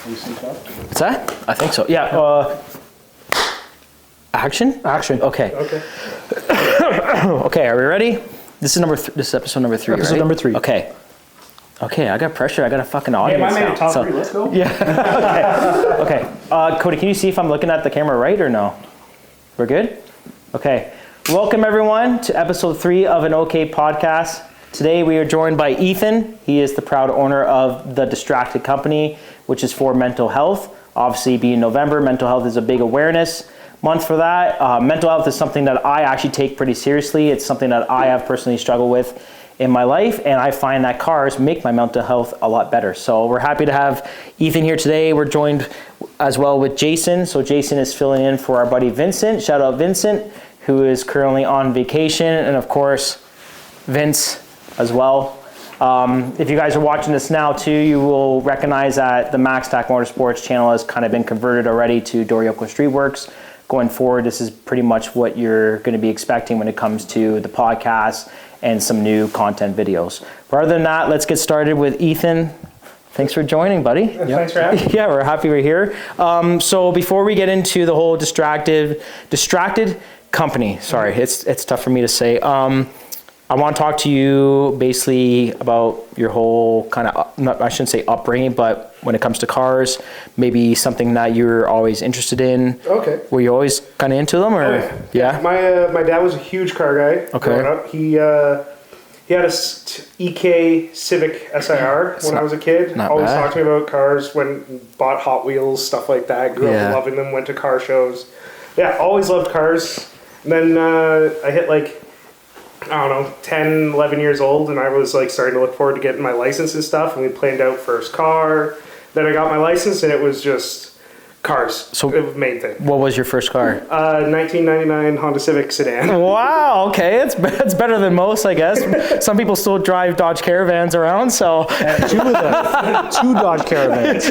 You synced up? What's that? I think so. Yeah. Action? Action. Okay. Okay. Okay, are we ready? This is this is episode number 3, Episode right? number 3. Okay. Okay, I got pressure. I got a fucking Hey, audience I made now. it top 3. Let's go. Yeah. Okay. Cody, can you see if I'm looking at the camera right or no? We're good? Okay. Welcome, everyone, to episode 3 of an Okei podcast. Today, we are joined by Ethan. He is the proud owner of The Distracted Company, which is for mental health. Obviously, being November, mental health is a big awareness month for that. Mental health is something that I actually take pretty seriously. It's something that I have personally struggled with in my life, and I find that cars make my mental health a lot better. So we're happy to have Ethan here today. We're joined as well with Jason. So Jason is filling in for our buddy Vincent. Shout out Vincent, who is currently on vacation, and of course, Vince as well. If you guys are watching this now too, you will recognize that the MaxTac Motorsports channel has kind of been converted already to Doryoku Streetworks. Going forward, this is pretty much what you're going to be expecting when it comes to the podcast and some new content videos. But other than that, let's get started with Ethan. Thanks for joining, buddy. Thanks for having me. Yeah, we're happy we're here. So before we get into the whole distracted company, sorry, it's tough for me to say. I want to talk to you basically about your whole kind of, I shouldn't say upbringing, but when it comes to cars, maybe something that you're always interested in. Okay. Were you always kind of into them, or? Oh, yeah. My dad was a huge car guy. Okay. Growing up. He had a EK Civic SIR when I was a kid. Not Always bad. talked to me about cars, bought Hot Wheels, stuff like that. Grew up loving them, went to car shows. Yeah, always loved cars. And then I hit I don't know, 10, 11 years old, and I was starting to look forward to getting my license and stuff, and we planned out first car. Then I got my license, and it was just cars. So it was the main thing. What was your first car? 1999 Honda Civic sedan. Wow, okay, it's better than most, I guess. Some people still drive Dodge Caravans around, so. 2 Dodge Caravans.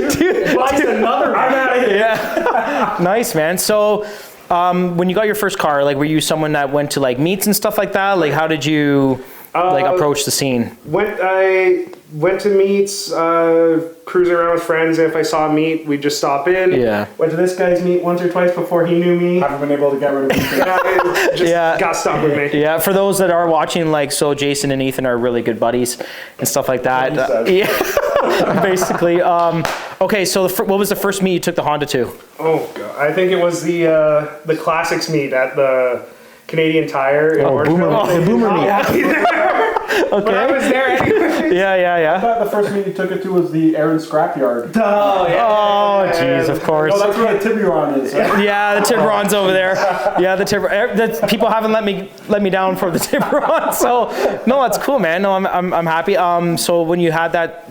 Buys another. I'm out of here. Yeah. Nice, man. So, when you got your first car, were you someone that went to meets and stuff like that? How did you approach the scene? I went to meets, cruising around with friends, and if I saw a meet, we'd just stop in. Yeah. Went to this guy's meet once or twice before he knew me. Haven't been able to get rid of it. Got stuck with me. Yeah, for those that are watching, so Jason and Ethan are really good buddies and stuff like that. Yeah, basically. Okay, so what was the first meet you took the Honda to? Oh God, I think it was the classics meet at the Canadian Tire in Orangeville. The Boomer meet. Okay. But I was there anyway. Yeah. I thought the first meet you took it to was the Aaron Scrapyard. Oh, yeah. Oh, jeez, of course. No, that's where the Tiburon is. Right? Yeah, the Tiburon's over there. Yeah, the people haven't let me down for the Tiburon. So no, that's cool, man. No, I'm happy. So when you had that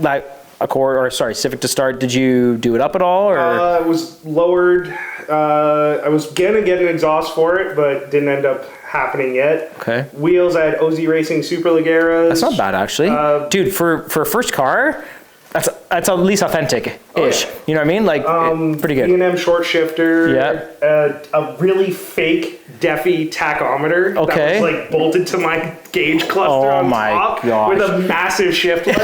Civic to start, did you do it up at all, or? It was lowered. I was gonna get an exhaust for it, but didn't end up happening yet. Okay. Wheels, I had OZ Racing Super Ligeras. That's not bad, actually. Dude, for a first car, that's at least authentic-ish. Oh, yeah. You know what I mean? Pretty good. E&M short shifter. Yeah. A really fake Deafy tachometer. Okay. That was bolted to my gauge cluster on top gosh. with a massive shift light.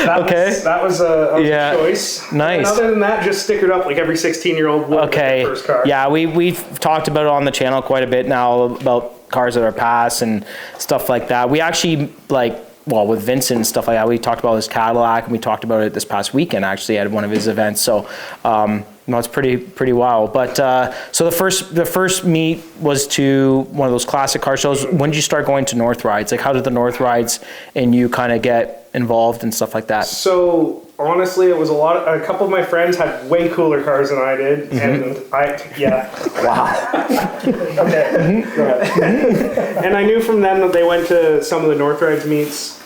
That was a choice. Nice. And other than that, just stick it up like every 16-year-old would with their first car. Yeah, we've talked about it on the channel quite a bit now about cars that are past and stuff like that. We actually with Vincent and stuff like that, we talked about his Cadillac, and we talked about it this past weekend actually at one of his events. So it's pretty wild. But so the first meet was to one of those classic car shows. When did you start going to North Rides? How did the North Rides and you kind of get involved and stuff like that? So honestly, it was a couple of my friends had way cooler cars than I did, and Wow. Okay. Go ahead. And I knew from them that they went to some of the North Rides meets.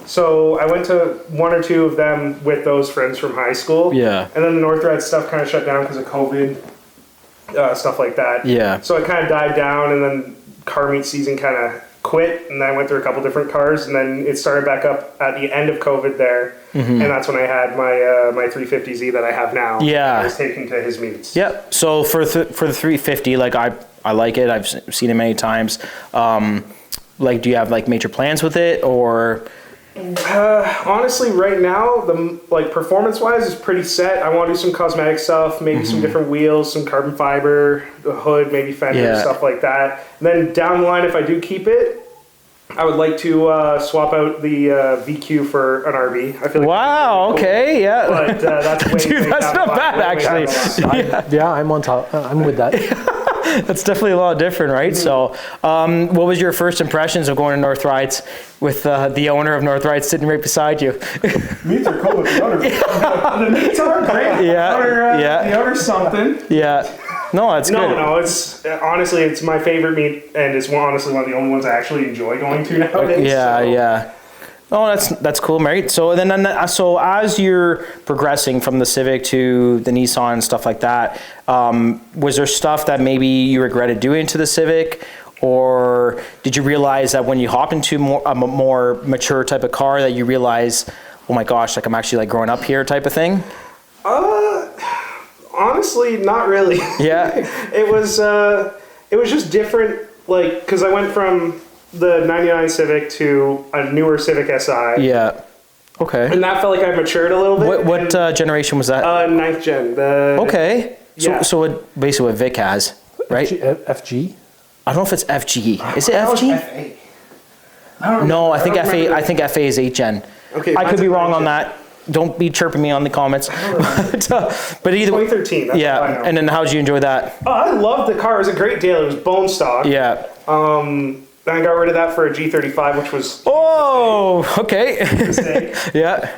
So I went to 1 or 2 of them with those friends from high school. Yeah. And then the North Rides stuff kind of shut down because of COVID, stuff like that. Yeah. So it kind of died down, and then car meet season kind of quit, and I went through a couple different cars, and then it started back up at the end of COVID there, and that's when I had my 350Z that I have now. Yeah. I was taking to his meets. Yep. So for the 350, I like it. I've seen it many times. Do you have major plans with it, or Honestly, right now, performance-wise is pretty set. I want to do some cosmetic stuff, maybe some different wheels, some carbon fiber, the hood, maybe fender, stuff like that. And then down the line, if I do keep it, I would like to swap out the VQ for an RV. I feel like wow. Okay. Yeah. But that's way Dude, that's not bad actually. I'm on top. I'm with that. That's definitely a lot different, right? So, what was your first impressions of going to North Rides with the owner of North Rides sitting right beside you? Meats are cool with the owner. The meats are great. Yeah. The owner's something. Yeah. No, that's good. No, it's honestly, it's my favorite meet, and it's honestly one of the only ones I actually enjoy going to nowadays. Yeah. Oh, that's cool, right? So then, so as you're progressing from the Civic to the Nissan and stuff like that, was there stuff that maybe you regretted doing to the Civic, or did you realize that when you hop into a more mature type of car that you realize, oh my gosh, like I'm actually like growing up here type of thing? Honestly, not really. Yeah. It was just different, like, because I went from the 99 Civic to a newer Civic Si. Yeah. Okay. And that felt like I matured a little bit. What generation was that? 9th gen. Okay. Yeah. So what, basically what Vic has, right? FG? I don't know if it's FG. Is it FG? FA. No, I think FA. I think FA is 8 gen. Okay, I could be wrong on 9th gen. that. Don't be chirping me on the comments. But either way, 2013. That's yeah. all I know. And then how'd you enjoy that? Oh, I loved the car. It was a great deal. It was bone stock. Yeah. Then I got rid of that for a G35, which was Oh, okay. a mistake. Yeah.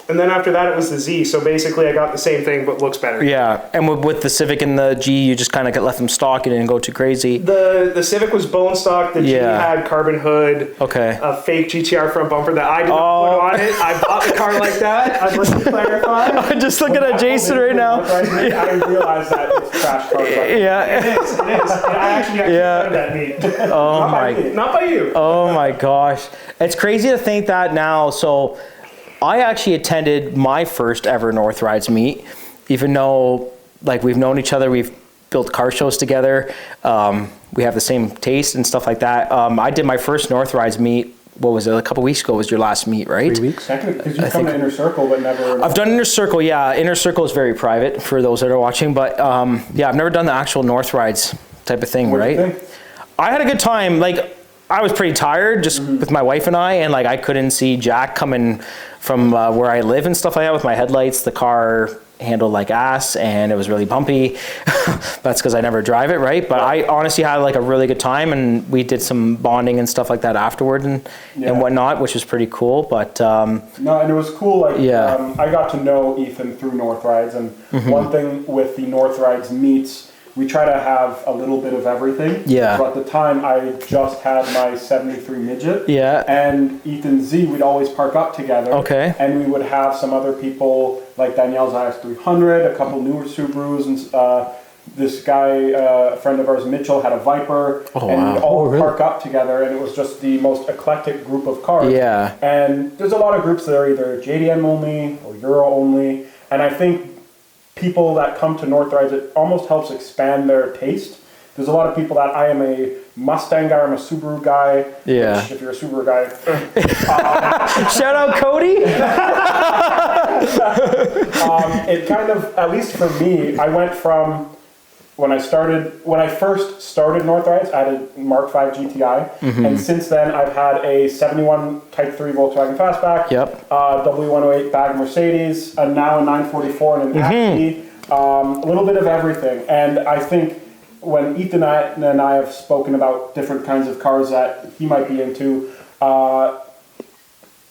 And then after that, it was the Z. So basically, I got the same thing, but looks better. Yeah. And with the Civic and the G, you just kind of left them stock and didn't go too crazy. The Civic was bone stock. The G had carbon hood. Okay. A fake GTR front bumper that I did not put on it. I bought the car like that. I'd like to clarify. I'm just looking at Jason right now. I realize that it's trash cars. Yeah. It is. I actually started that meet. Oh my. Not by you. Oh my gosh. It's crazy to think that now. So I actually attended my first ever North Rides meet, even though like we've known each other, we've built car shows together, we have the same taste and stuff like that. I did my first North Rides meet, what was it, a couple weeks ago was your last meet, right? 3 weeks. Because you come to Inner Circle, but never... I've done Inner Circle, yeah. Inner Circle is very private for those that are watching, but yeah, I've never done the actual North Rides type of thing, What do you right? think? I had a good time. Like, I was pretty tired just with my wife and I, and like I couldn't see Jack coming from where I live and stuff like that with my headlights. The car handled like ass and it was really bumpy. That's because I never drive it, right? But I honestly had like a really good time, and we did some bonding and stuff like that afterward and whatnot, which was pretty cool. But No, and it was cool. Like, Yeah. I got to know Ethan through North Rides, and one thing with the North Rides meets, we try to have a little bit of everything. Yeah. So at the time, I just had my 73 midget. Yeah. And Ethan Z, we'd always park up together. Okay. And we would have some other people, like Danielle's IS300, a couple newer Subarus, and this guy, a friend of ours, Mitchell, had a Viper. Oh, and wow. we'd all really? park up together, and it was just the most eclectic group of cars. Yeah. And there's a lot of groups that are either JDM only or Euro only. And I think people that come to North Rides, it almost helps expand their taste. There's a lot of people that I am a Mustang guy, I'm a Subaru guy. Yeah. Which, if you're a Subaru guy, shout out Cody. it kind of, at least for me, I went from when I first started North Rides, I had a Mark V GTI, and since then I've had a 71 Type 3 Volkswagen Fastback, Yep. W108 bag Mercedes, and now a 944 and an Acti, a little bit of everything. And I think when Ethan and I have spoken about different kinds of cars that he might be into,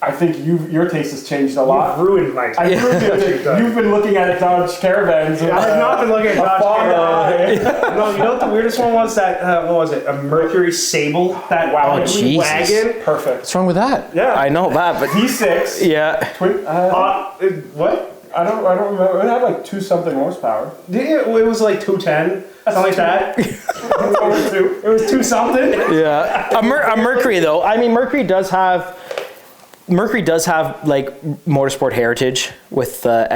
I think your taste has changed a lot. You've ruined my I taste. You've been looking at Dodge Caravans. I have not been looking at Dodge Caravan. No, you know what the weirdest one was? That what was it? A Mercury Sable. That Oh, Jesus. wagon. Perfect. What's wrong with that? Yeah. I know that, but V6. yeah. Twin, What? I don't remember. It had like 2-something horsepower. Yeah, it was like 210, something like that. It was 2 something. Yeah, a Mercury though. I mean, Mercury does have like motorsport heritage with the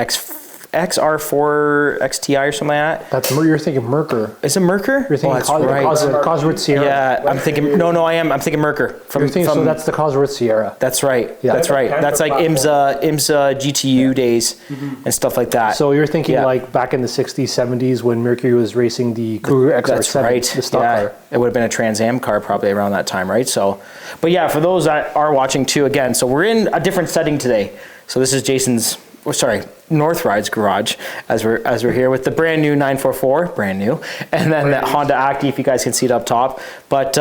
XR4 XTI or something like that. That's you're thinking Merker. Is it Merker? You're thinking Cosworth Sierra. Yeah, I'm thinking. No, I am. I'm thinking Merker. So that's the Cosworth Sierra. That's right. Yeah. That's right. That's like IMSA GTU days and stuff like that. So you're thinking like back in the 60s, 70s when Mercury was racing the Cougar XR7, that's right. the stock car. It would have been a Trans Am car probably around that time, right? So, but yeah, for those that are watching too, again, so we're in a different setting today. So this is Jason's. North Ride's garage as we're here with the brand new 944, brand new, and then the Honda Acti, if you guys can see it up top. But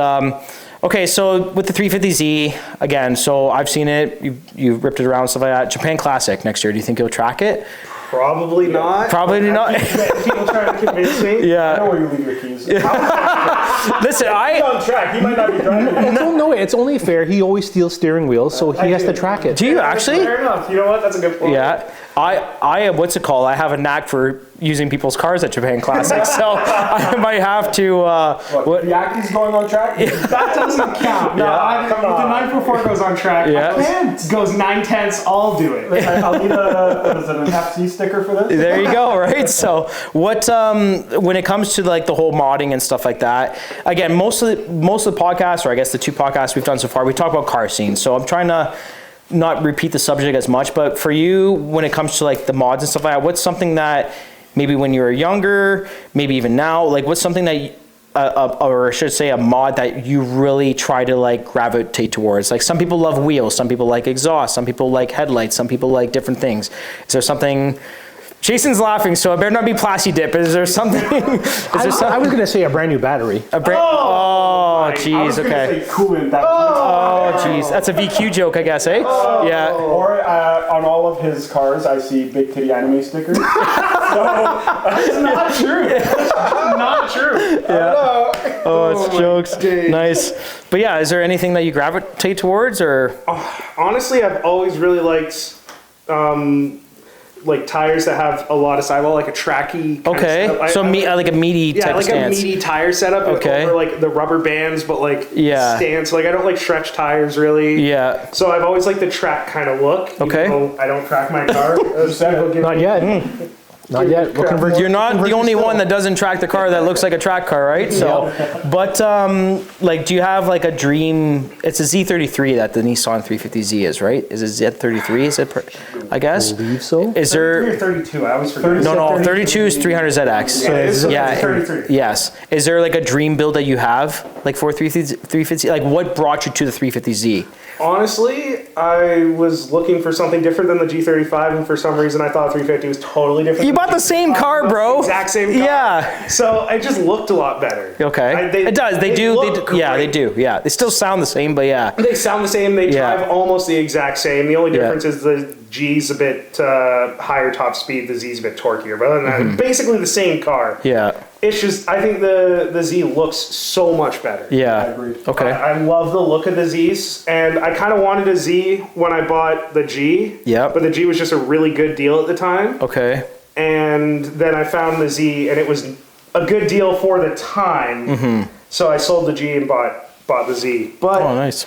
okay, so with the 350Z again, so I've seen it. You've ripped it around and stuff like that. Japan Classic next year. Do you think you'll track it? Probably not. Probably not. People trying to convince me. Yeah. I know where you leave your keys. Listen, He's on track. He might not be driving. No, it's only fair. He always steals steering wheels, so he has to track it. do you actually? Fair enough. You know what? That's a good point. Yeah. I what's it called? I have a knack for using people's cars at Japan Classic, so I might have to. The Acti's going on track? That doesn't count. No, come on. The 944 goes on track. Yeah. It goes 9/10. I'll do it. I'll need an FC sticker for this. There you go, right? So what when it comes to like the whole modding and stuff like that, again, most of the podcasts, or I guess the two podcasts we've done so far, we talk about car scenes. So I'm trying to not repeat the subject as much, but for you, when it comes to like the mods and stuff like that, what's something that maybe when you were younger, maybe even now, like what's something that or I should say a mod that you really try to like gravitate towards? Like some people love wheels, some people like exhaust, some people like headlights, some people like different things. Is there something? Jason's laughing, so it better not be Plasti Dip. Is there something? I was going to say a brand new battery. Oh, jeez, okay. Coolant. Oh, jeez. That's a VQ joke, I guess, eh? Yeah. Or on all of his cars, I see big titty anime stickers. It's not true. Not true. Yeah. Oh, it's jokes. Nice. But yeah, is there anything that you gravitate towards, or? Honestly, I've always really liked like tires that have a lot of sidewall, like a tracky. Okay. So like a meaty type of stance. Yeah, like a meaty tire setup. Okay. Over like the rubber bands, but like stance. Like I don't like stretch tires really. Yeah. So I've always liked the track kind of look. Okay. Even though I don't track my car. Not yet. Not yet. We'll convert. You're not the only one that doesn't track the car that looks like a track car, right? So, but like, do you have like a dream? It's a Z33 that the Nissan 350Z is, right? Is it Z33? Is it? I guess. I believe so. Is there? 32. I always forget. No. 32 is 300ZX. Yeah. 33. Yes. Is there like a dream build that you have, like for 350? Like, what brought you to the 350Z? Honestly, I was looking for something different than the G35, and for some reason I thought 350 was totally different. You bought the same car, bro. Exact same car. Yeah. So it just looked a lot better. Okay. It does. They do. Yeah, they do. Yeah. They still sound the same, but yeah. They sound the same. They drive almost the exact same. The only difference is the G's a bit higher top speed. The Z's a bit torquier. But other than that, basically the same car. Yeah. It's just, I think the Z looks so much better. Yeah. I agree. Okay. I love the look of the Zs, and I kind of wanted a Z when I bought the G. Yep. But the G was just a really good deal at the time. Okay. And then I found the Z, and it was a good deal for the time. So I sold the G and bought the Z. But nice.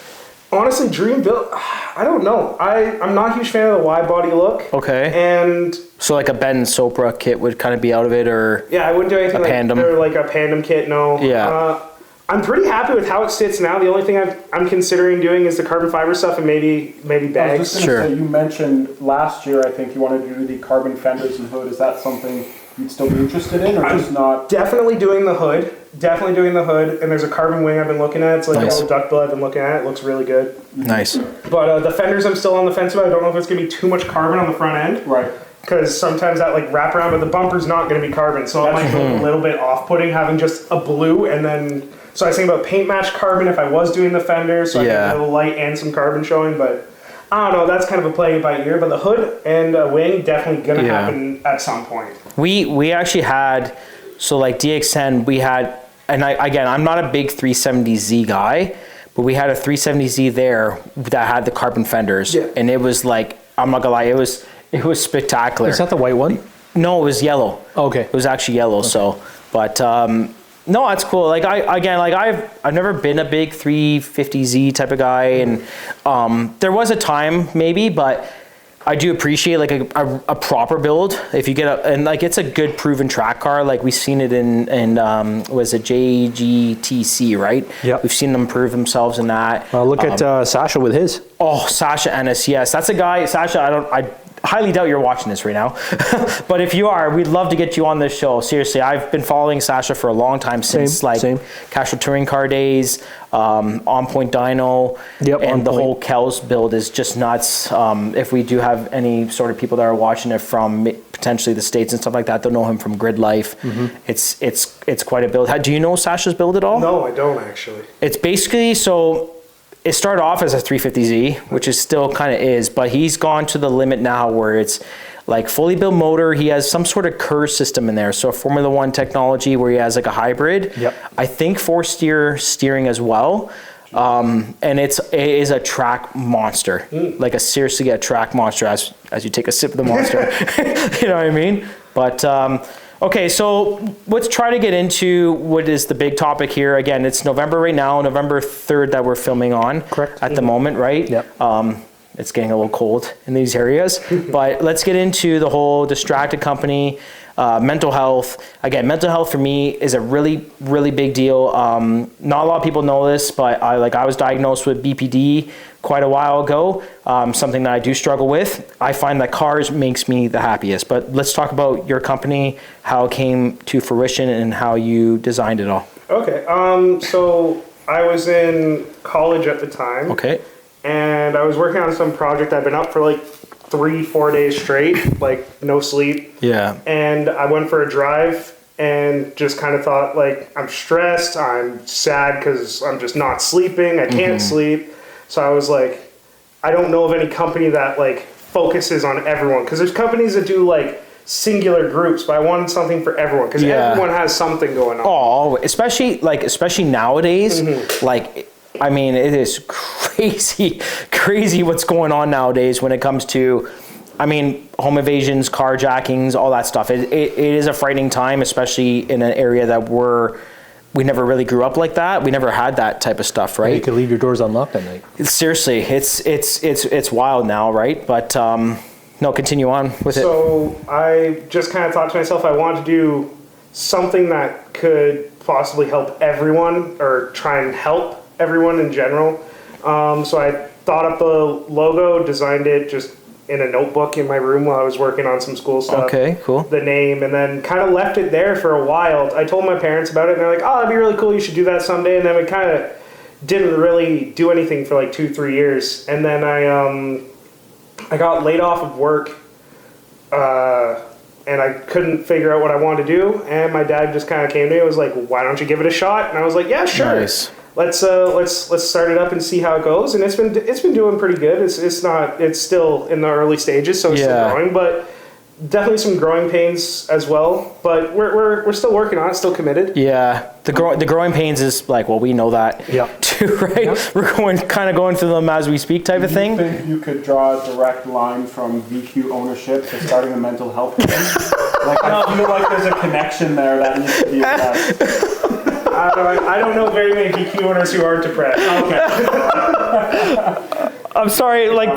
honestly, dream build, I don't know. I'm not a huge fan of the wide body look. Okay. And so like a Ben Sopra kit would kind of be out of it, or I wouldn't do anything like a Pandem kit. No. Yeah. I'm pretty happy with how it sits now. The only thing I'm considering doing is the carbon fiber stuff and maybe bags. I was just going to say, you mentioned last year, I think you wanted to do the carbon fenders and hood. Is that something you'd still be interested in, or just not? Definitely doing the hood. And there's a carbon wing I've been looking at. It's like a little duckbill I've been looking at. It looks really good. Nice. But the fenders I'm still on the fence about. I don't know if it's going to be too much carbon on the front end. Right. Because sometimes that like wrap around, but the bumper's not going to be carbon. So it might be a little bit off-putting having just a blue and then... So I was thinking about paint match carbon if I was doing the fender, so I get a little light and some carbon showing, but I don't know, that's kind of a play it by ear, but the hood and wing definitely gonna happen at some point. We actually had, so like DX10, we had, and I'm not a big 370Z guy, but we had a 370Z there that had the carbon fenders, and it was like, I'm not gonna lie, it was spectacular. Is that the white one? No, it was yellow. Okay. It was actually yellow, so, but no, that's cool. Like I've never been a big 350Z type of guy, and there was a time maybe, but I do appreciate like a proper build. If you get and like it's a good proven track car. Like we've seen it in was it JGTC, right? Yep. We've seen them prove themselves in that. Look at Sasha with his. Oh, Sasha Ennis, yes, that's a guy. Sasha, I highly doubt you're watching this right now, but if you are, we'd love to get you on this show. Seriously, I've been following Sasha for a long time since Casual Touring Car days, On Point Dyno, and the whole Kells build is just nuts. If we do have any sort of people that are watching it from potentially the States and stuff like that, they'll know him from Grid Life. It's quite a build. Do you know Sasha's build at all? No, I don't actually. It's basically it started off as a 350Z, which is still kind of is, but he's gone to the limit now where it's like fully built motor. He has some sort of KERS system in there. So Formula One technology where he has like a hybrid. Yep. I think 4-steer steering as well. And it is a track monster, like seriously a track monster as you take a sip of the monster. You know what I mean? But okay, so let's try to get into what is the big topic here. Again, it's November right now, November 3rd that we're filming on. Correct. At the moment, right? Yep. It's getting a little cold in these areas. But let's get into the whole distracted company, mental health. Again, mental health for me is a really, really big deal. Not a lot of people know this, but I was diagnosed with BPD quite a while ago, something that I do struggle with. I find that cars makes me the happiest. But let's talk about your company, how it came to fruition, and how you designed it all. Okay, so I was in college at the time. Okay. And I was working on some project. I've been up for like 3-4 days straight, like no sleep. Yeah. And I went for a drive and just kind of thought like, I'm stressed, I'm sad because I'm just not sleeping, I can't sleep. So I was like, I don't know of any company that like focuses on everyone, because there's companies that do like singular groups, but I wanted something for everyone, because everyone has something going on. Oh, especially nowadays, like, I mean, it is crazy what's going on nowadays when it comes to, I mean, home invasions, carjackings, all that stuff. It is a frightening time, especially in an area that we never really grew up like that. We never had that type of stuff, right? You could leave your doors unlocked at night. Seriously, it's wild now, right? But no, continue on with it. So I just kind of thought to myself, I wanted to do something that could possibly help everyone, or try and help everyone in general. So I thought up the logo, designed it just in a notebook in my room while I was working on some school stuff. Okay, cool. The name, and then kind of left it there for a while. I told my parents about it, and they're like, oh, that'd be really cool, you should do that someday. And then we kind of didn't really do anything for like 2-3 years. And then I got laid off of work, and I couldn't figure out what I wanted to do. And my dad just kind of came to me and was like, why don't you give it a shot? And I was like, yeah, sure. Nice. Let's start it up and see how it goes. And it's been doing pretty good. It's still in the early stages, so it's still growing, but definitely some growing pains as well. But we're still working on it, still committed. Yeah, the growing pains is like, well, we know that too, right? Yep. We're kind of going through them as we speak, type of thing. Do you think you could draw a direct line from VQ ownership to starting a mental health thing? I feel like there's a connection there that needs to be addressed. I don't know very many VQ owners who aren't depressed. Okay. I'm sorry, like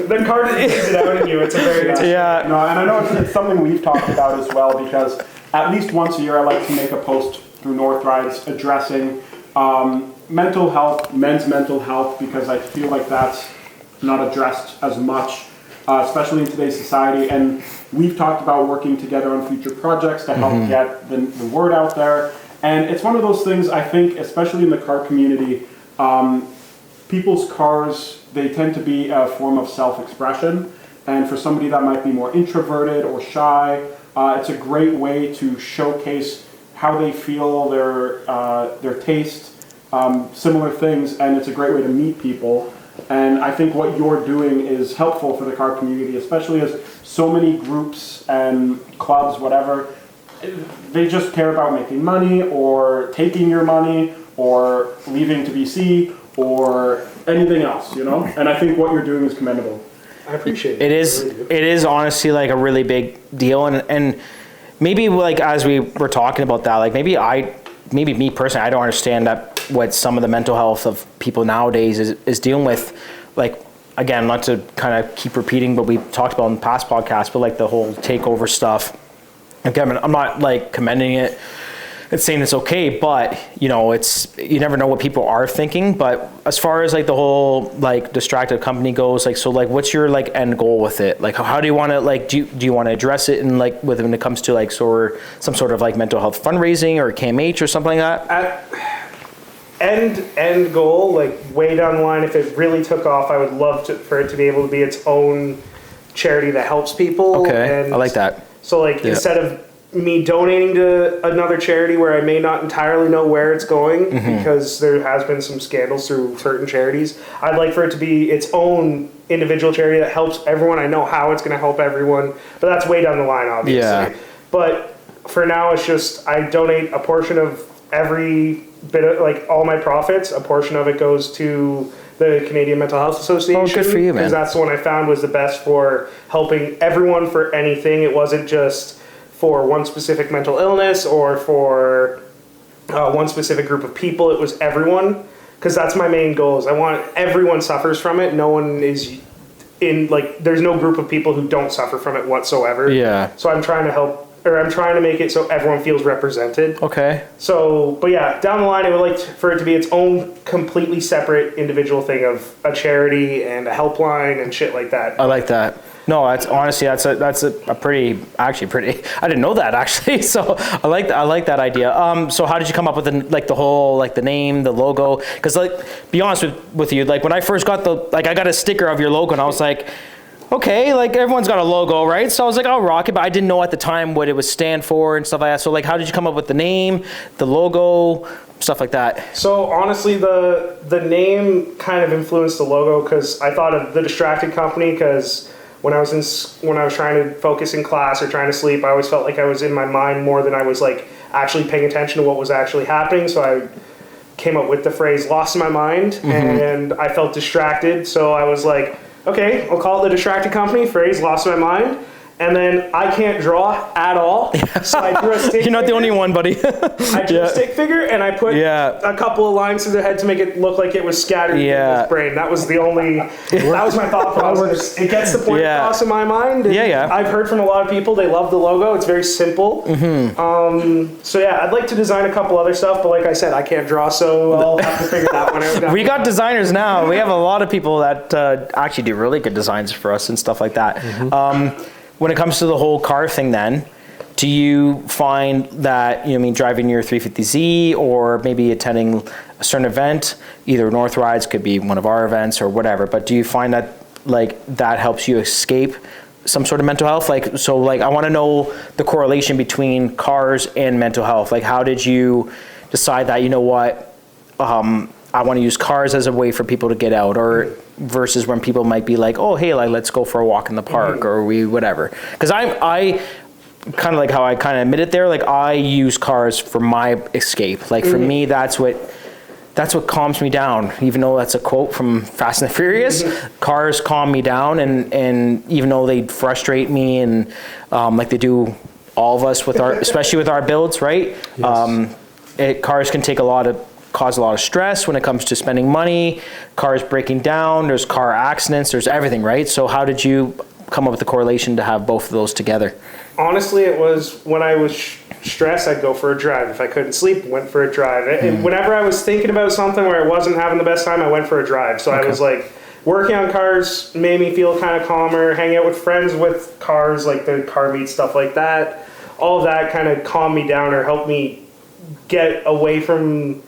the card is it out in you. It's a very No, and I know it's something we've talked about as well, because at least once a year I like to make a post through North Rides addressing mental health, men's mental health, because I feel like that's not addressed as much, especially in today's society. And we've talked about working together on future projects to help get the word out there. And it's one of those things, I think, especially in the car community, people's cars, they tend to be a form of self-expression. And for somebody that might be more introverted or shy, it's a great way to showcase how they feel, their taste, similar things, and it's a great way to meet people. And I think what you're doing is helpful for the car community, especially as so many groups and clubs, whatever, they just care about making money or taking your money or leaving to BC or anything else, you know? And I think what you're doing is commendable. I appreciate it. It is honestly like a really big deal. And maybe like as we were talking about that, like maybe me personally, I don't understand that what some of the mental health of people nowadays is dealing with. Like, again, not to kind of keep repeating what we talked about in the past podcast, but like the whole takeover stuff. Again, I'm not like commending it. It's saying it's okay, but you know, you never know what people are thinking. But as far as like the whole like distracted company goes, like, so like, what's your like end goal with it? Like, how do you want to like, do you want to address it in like when it comes to like some sort of like mental health fundraising or KMH or something like that? End goal, like way down the line, if it really took off, I would love for it to be able to be its own charity that helps people. Okay, and I like that. So like instead of me donating to another charity where I may not entirely know where it's going because there has been some scandals through certain charities, I'd like for it to be its own individual charity that helps everyone. I know how it's going to help everyone, but that's way down the line, obviously. Yeah. But for now, it's just I donate a portion of every bit of like all my profits. A portion of it goes to the Canadian Mental Health Association. Oh, good for you, man. Because that's the one I found was the best for helping everyone for anything. It wasn't just for one specific mental illness or for one specific group of people. It was everyone, because that's my main goal. Is I want everyone suffers from it. No one is in like there's no group of people who don't suffer from it whatsoever. Yeah. So I'm trying to help, or I'm trying to make it so everyone feels represented. Okay. So, but yeah, down the line, I would like for it to be its own completely separate individual thing of a charity and a helpline and shit like that. I like that. No, that's honestly that's a pretty I didn't know that actually. So I like that idea. So how did you come up with the whole like the name, the logo? Because like be honest with you, like when I first got I got a sticker of your logo and I was like, okay, like everyone's got a logo, right? So I was like, I'll rock it, but I didn't know at the time what it would stand for and stuff like that. So like how did you come up with the name, the logo, stuff like that? So honestly, the name kind of influenced the logo because I thought of the Distracted Company because when I was trying to focus in class or trying to sleep, I always felt like I was in my mind more than I was like actually paying attention to what was actually happening. So I came up with the phrase "lost in my mind," and I felt distracted. So I was like, okay, I'll call it the Distracted Company. Phrase "lost in my mind." And then I can't draw at all, so I drew a stick. You're not the only one, buddy. I drew a stick figure and I put a couple of lines through the head to make it look like it was scattered in his brain. That was my thought process. It gets the point across in my mind. I've heard from a lot of people, they love the logo. It's very simple. So yeah, I'd like to design a couple other stuff, but like I said, I can't draw, so I'll have to figure that one out. We got designers now. We have a lot of people that actually do really good designs for us and stuff like that. When it comes to the whole car thing then, do you find that, driving your 350Z or maybe attending a certain event, either North Rides, could be one of our events or whatever, but do you find that like that helps you escape some sort of mental health? Like, so like I want to know the correlation between cars and mental health. Like how did you decide that, I want to use cars as a way for people to get out, or versus when people might be like, oh, hey, like let's go for a walk in the park or whatever. Because I kind of like how I kind of admit it there, like I use cars for my escape. Like for me, that's what calms me down. Even though that's a quote from Fast and the Furious, cars calm me down, and even though they frustrate me and like they do all of us with especially with our builds, right? Yes. Cars can cause a lot of stress when it comes to spending money, cars breaking down, there's car accidents, there's everything, right? So how did you come up with the correlation to have both of those together? Honestly, it was when I was stressed, I'd go for a drive. If I couldn't sleep, went for a drive. And whenever I was thinking about something where I wasn't having the best time, I went for a drive. So I was like, working on cars made me feel kind of calmer, hanging out with friends with cars, like the car meet, stuff like that. All of that kind of calmed me down or helped me get away from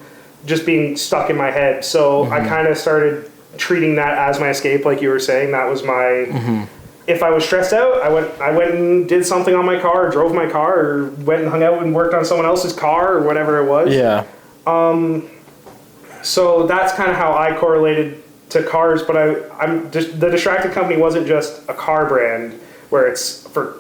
just being stuck in my head. So I kind of started treating that as my escape, like you were saying. That was my if I was stressed out, I went and did something on my car, or drove my car, or went and hung out and worked on someone else's car, or whatever it was. Yeah. So that's kind of how I correlated to cars. But the Distracted Company wasn't just a car brand where it's for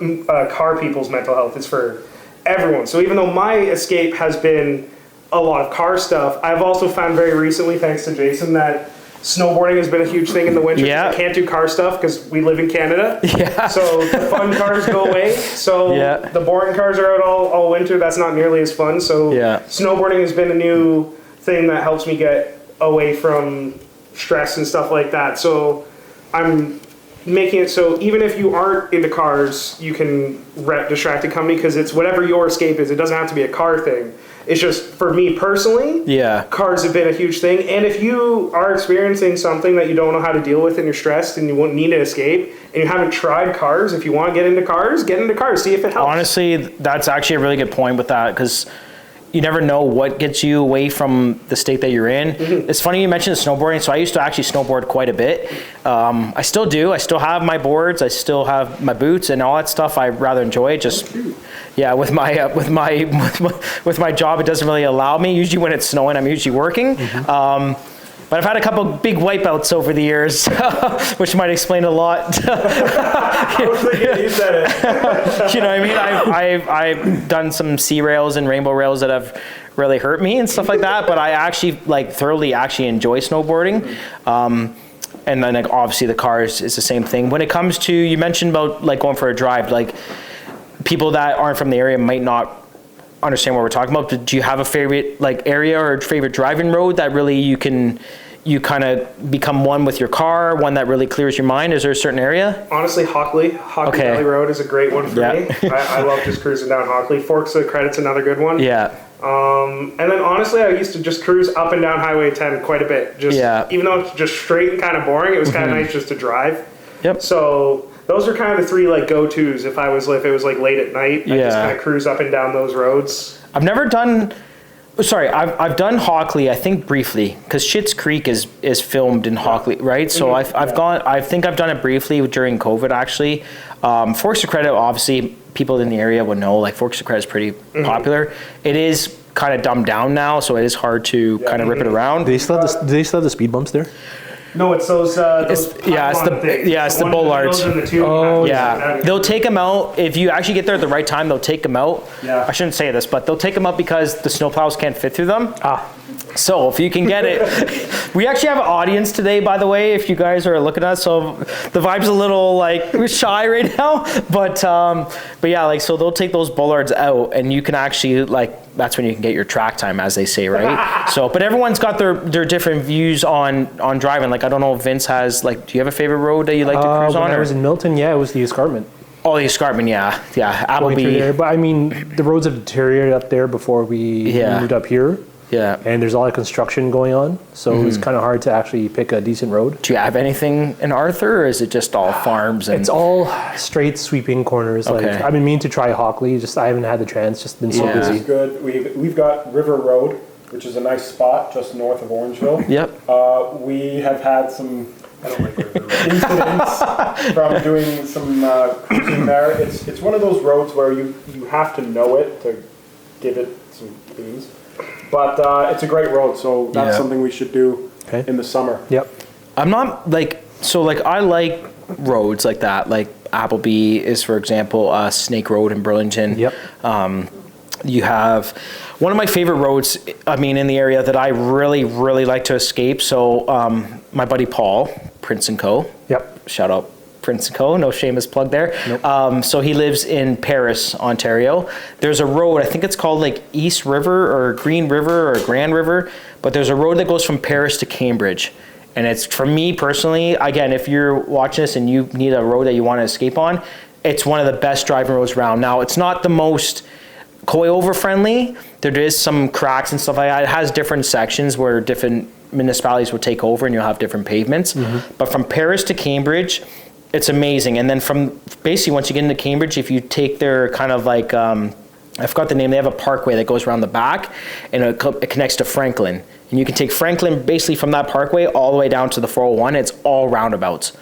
car people's mental health. It's for everyone. So even though my escape has been a lot of car stuff, I've also found very recently, thanks to Jason, that snowboarding has been a huge thing in the winter. Yeah. I can't do car stuff because we live in Canada. Yeah. So the fun cars go away. So the boring cars are out all winter. That's not nearly as fun. So snowboarding has been a new thing that helps me get away from stress and stuff like that. So I'm making it so even if you aren't into cars, you can rep Distracted Company because it's whatever your escape is. It doesn't have to be a car thing. It's just, for me personally, cars have been a huge thing. And if you are experiencing something that you don't know how to deal with and you're stressed and you won't need to escape and you haven't tried cars, if you want to get into cars, see if it helps. Honestly, that's actually a really good point with that, because you never know what gets you away from the state that you're in. Mm-hmm. It's funny you mentioned snowboarding. So I used to actually snowboard quite a bit. I still do. I still have my boards. I still have my boots and all that stuff. I rather enjoy it. Just with my job, it doesn't really allow me. Usually when it's snowing, I'm usually working. Mm-hmm. But I've had a couple big wipeouts over the years, which might explain a lot. I was thinking you said it. You know what I mean? I've done some sea rails and rainbow rails that have really hurt me and stuff like that. But I actually thoroughly enjoy snowboarding. And then obviously the cars is the same thing. When it comes to, you mentioned about going for a drive, people that aren't from the area might not understand what we're talking about. Do you have a favorite area or favorite driving road that really you kind of become one with your car, one that really clears your mind? Is there a certain area? Honestly, Hockley Valley Road is a great one for me. I love just cruising down Hockley. Forks of the Credit's another good one. Yeah. And then honestly, I used to just cruise up and down Highway 10 quite a bit. Even though it's just straight and kind of boring, it was kind of nice just to drive. Yep. So those are kind of the three go-tos if it was late at night. I just kind of cruise up and down those roads. I've never done. Sorry, I've done Hockley, I think briefly, because Schitt's Creek is filmed in Hockley, right? So I've gone. I think I've done it briefly during COVID actually. Forks of Credit, obviously, people in the area would know. Forks of Credit is pretty popular. It is kind of dumbed down now, so it is hard to kind of rip it around. Do they still have the speed bumps there? No, it's those it's the bollards. They'll take them out if you actually get there at the right time. They'll take them out. Yeah. I shouldn't say this, but they'll take them out because the snowplows can't fit through them. So if you can get it, we actually have an audience today, by the way, if you guys are looking at us. So the vibe's a little shy right now, but yeah, so they'll take those bollards out, and you can actually that's when you can get your track time, as they say, right? So, but everyone's got their different views on driving. I don't know if Vince has do you have a favorite road that you like to cruise on? When I was in Milton, it was the escarpment. Oh, the escarpment, yeah, Appleby. There. But I mean, the roads have deteriorated up there before we moved up here. Yeah. And there's a lot of construction going on, so it's kind of hard to actually pick a decent road. Do you have anything in Arthur, or is it just all farms? It's all straight sweeping corners. Okay. I've been meaning to try Hockley, I haven't had the chance, just been so busy. It's good. We've got River Road, which is a nice spot just north of Orangeville. Yep. We have had some incidents from doing some cruising there. It's one of those roads where you have to know it to give it some ease. But it's a great road, so that's something we should do in the summer. Yep. I'm not I like roads like that. Appleby is, for example, Snake Road in Burlington. Yep. You have one of my favorite roads, in the area that I really, really like to escape. So my buddy Paul, Prince & Co. Yep. Shout out Prince & Co. No shameless plug there. Nope. So he lives in Paris, Ontario. There's a road, I think it's called East River or Green River or Grand River, but there's a road that goes from Paris to Cambridge. And it's, for me personally, again, if you're watching this and you need a road that you want to escape on, it's one of the best driving roads around. Now, it's not the most coilover friendly. There is some cracks and stuff like that. It has different sections where different municipalities will take over and you'll have different pavements. Mm-hmm. But from Paris to Cambridge, it's amazing. And then from basically once you get into Cambridge, if you take their kind of I forgot the name, they have a parkway that goes around the back and it connects to Franklin. And you can take Franklin basically from that parkway all the way down to the 401. It's all roundabouts.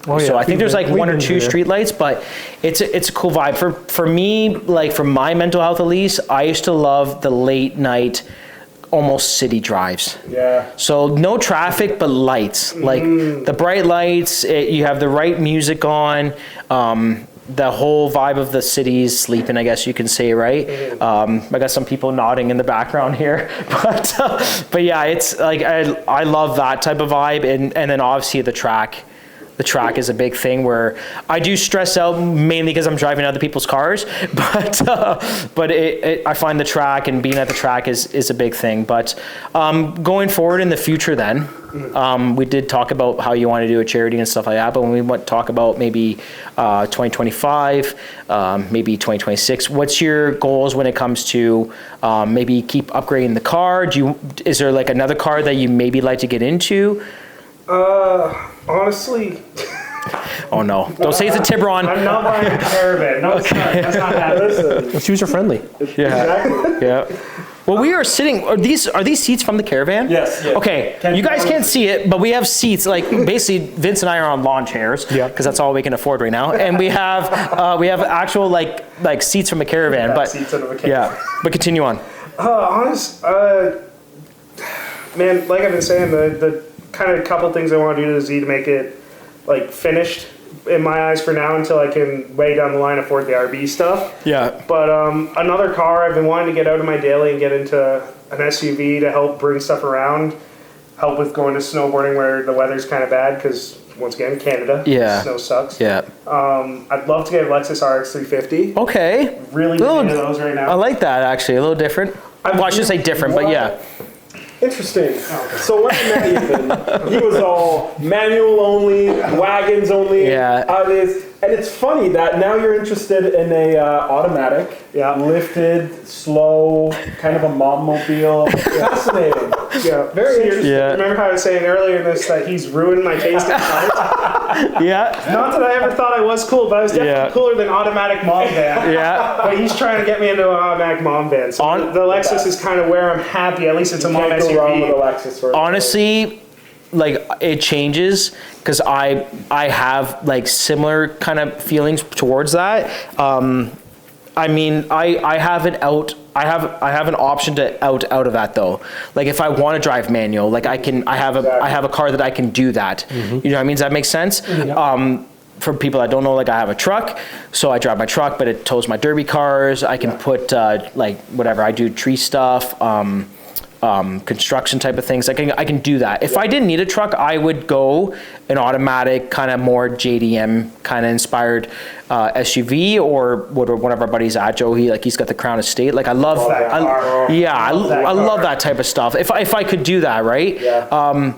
Oh, yeah. So I think there's one or two streetlights, but it's a cool vibe. For me, for my mental health at least, I used to love the late night almost city drives. Yeah. So no traffic, but lights. The bright lights, you have the right music on, the whole vibe of the city's sleeping, I guess you can say, right? I got some people nodding in the background here. But yeah, it's I love that type of vibe. And then obviously the track. the track is a big thing where I do stress out mainly because I'm driving other people's cars, but I find the track and being at the track is a big thing. But going forward in the future then, we did talk about how you want to do a charity and stuff like that, but when we want to talk about maybe 2025, maybe 2026, what's your goals when it comes to maybe keep upgrading the car? Is there like another car that you maybe like to get into? Honestly, oh no! Don't say it's a Tiburon. I'm not buying a Caravan. No, it's not. That's not happening. It's user friendly. Yeah. Exactly. Yeah. Well, we are sitting. Are these seats from the Caravan? Yes. Okay. You guys can't see it, but we have seats. Like basically, Vince and I are on lawn chairs. Yeah. Because that's all we can afford right now, and we have actual like seats from a Caravan. Yeah, but seats out of a Caravan. yeah. But continue on. Man, like I've been saying, the kind of couple things I want to do to the Z to make it like finished in my eyes for now until I can way down the line afford the RB stuff. Yeah. But another car, I've been wanting to get out of my daily and get into an SUV to help bring stuff around, help with going to snowboarding where the weather's kind of bad because, once again, Canada. Yeah. Snow sucks. Yeah. I'd love to get a Lexus RX 350. Okay. Really big into those right now. I like that actually. A little different. Well, I shouldn't say different, but yeah. Interesting. So when I met Ethan, he was all manual only, wagons only. Yeah. And it's funny that now you're interested in a automatic, lifted, slow, kind of a mom mobile. Fascinating. Yeah, very interesting. Yeah. Remember how I was saying earlier in this that he's ruined my taste in cars? Yeah. Not that I ever thought I was cool, but I was definitely cooler than automatic mom van. Yeah. But he's trying to get me into an automatic mom van. So the Lexus is kind of where I'm happy. At least it's a mom Can't go wrong with a SUV. Lexus. For Honestly, like it changes because I have like similar kind of feelings towards that. I mean, I have it out. I have an option to out of that though. Like if I want to drive manual, like I have a car that I can do that. You know what I mean? Does that make sense? For people that don't know, like I have a truck, so I drive my truck, but it tows my derby cars. I can put like whatever I do, tree stuff, construction type of things. I can do that. If I didn't need a truck, I would go an automatic, kind of more JDM kind of inspired SUV, or what one of our buddies at Joe. He's got the Crown Estate. Like I love that car. I love that type of stuff. If I could do that, right? Yeah.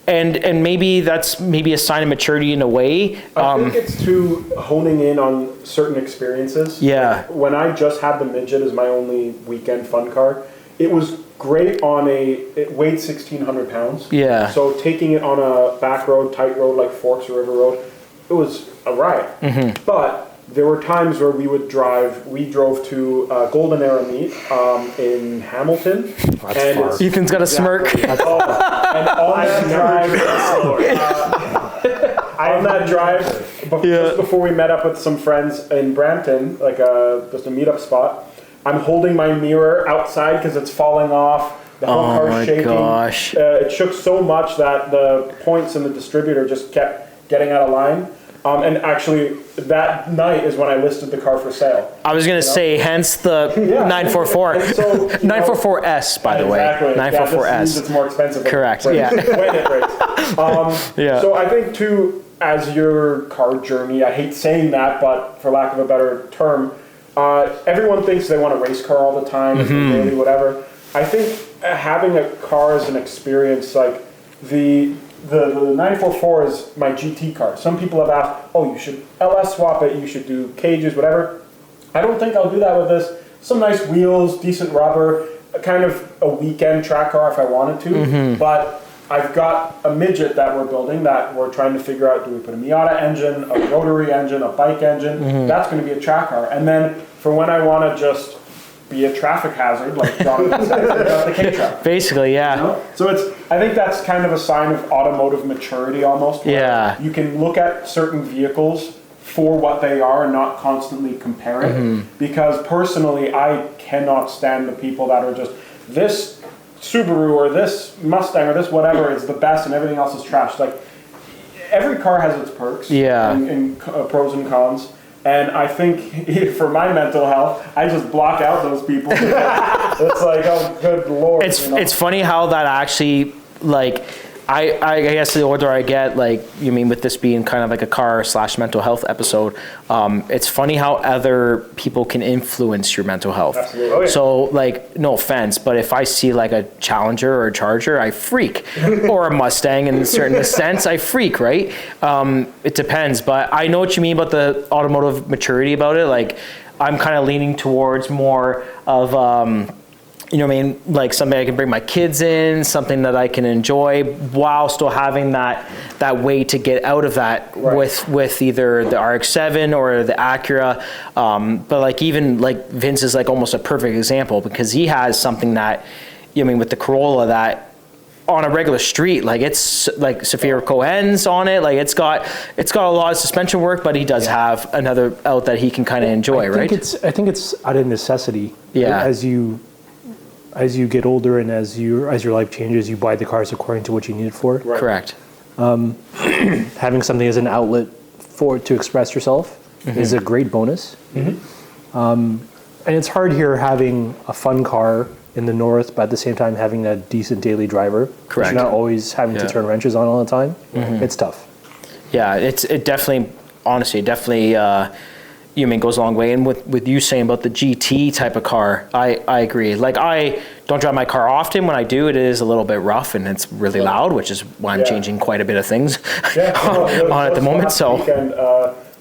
And maybe that's maybe a sign of maturity in a way. I think it's too honing in on certain experiences. Yeah. Like when I just had the Midget as my only weekend fun car, it was great it weighed 1,600 pounds. Yeah. So taking it on a back road, tight road like Forks or River Road, it was a ride. But there were times where we drove to Golden Era Meet in Hamilton. That's far. Ethan's got a smirk. And on that drive, just before we met up with some friends in Brampton, like just a meetup spot, I'm holding my mirror outside because it's falling off. The whole car's shaking. Gosh. It shook so much that the points in the distributor just kept getting out of line. And actually, that night is when I listed the car for sale. I was going to say, hence the 944. So, 944S, by the way. Exactly. 944S. It's more expensive. Correct, When yeah. it breaks. Yeah. So I think, too, as your car journey, I hate saying that, but for lack of a better term, everyone thinks they want a race car all the time, daily, whatever. I think having a car as an experience, like the 944 is my GT car. Some people have asked, oh, you should LS swap it, you should do cages, whatever. I don't think I'll do that with this. Some nice wheels, decent rubber, kind of a weekend track car if I wanted to. But I've got a Midget that we're building that we're trying to figure out, do we put a Miata engine, a rotary engine, a bike engine? That's going to be a track car. And then for when I want to just be a traffic hazard, like Jonathan said, I got the K-Track. Basically, yeah. You know? So I think that's kind of a sign of automotive maturity almost. Yeah. You can look at certain vehicles for what they are and not constantly compare it. Because personally, I cannot stand the people that are just, this Subaru or this Mustang or this whatever is the best and everything else is trash. Like, every car has its perks and pros and cons. And I think for my mental health, I just block out those people. It's like, oh, good Lord. It's funny how that actually, like, I guess the older I get, like, you mean with this being kind of like a car/mental health episode, it's funny how other people can influence your mental health. Absolutely. Oh, yeah. So, like, no offense, but if I see like a Challenger or a Charger, I freak. Or a Mustang in a certain sense, I freak, right? It depends, but I know what you mean about the automotive maturity about it. Like, I'm kind of leaning towards more of, you know what I mean, like something I can bring my kids in, something that I can enjoy while still having that way to get out of that with either the RX-7 or the Acura. But like even like Vince is like almost a perfect example because he has something that, you know what I mean, with the Corolla that on a regular street, like it's like Saphir Cohen's on it, like it's got a lot of suspension work, but he does have another out that he can kind of enjoy, right? I think it's out of necessity. Yeah. As you get older and as your life changes, you buy the cars according to what you need it for. Right. Correct. Having something as an outlet to express yourself is a great bonus. And it's hard here having a fun car in the north, but at the same time having a decent daily driver. Correct. You're not always having to turn wrenches on all the time. It's tough. Yeah, it definitely, honestly, you mean goes a long way. And with you saying about the GT type of car, I agree. Like I don't drive my car often. When I do, it is a little bit rough and it's really loud, which is why I'm changing quite a bit of things on at the moment. So weekend,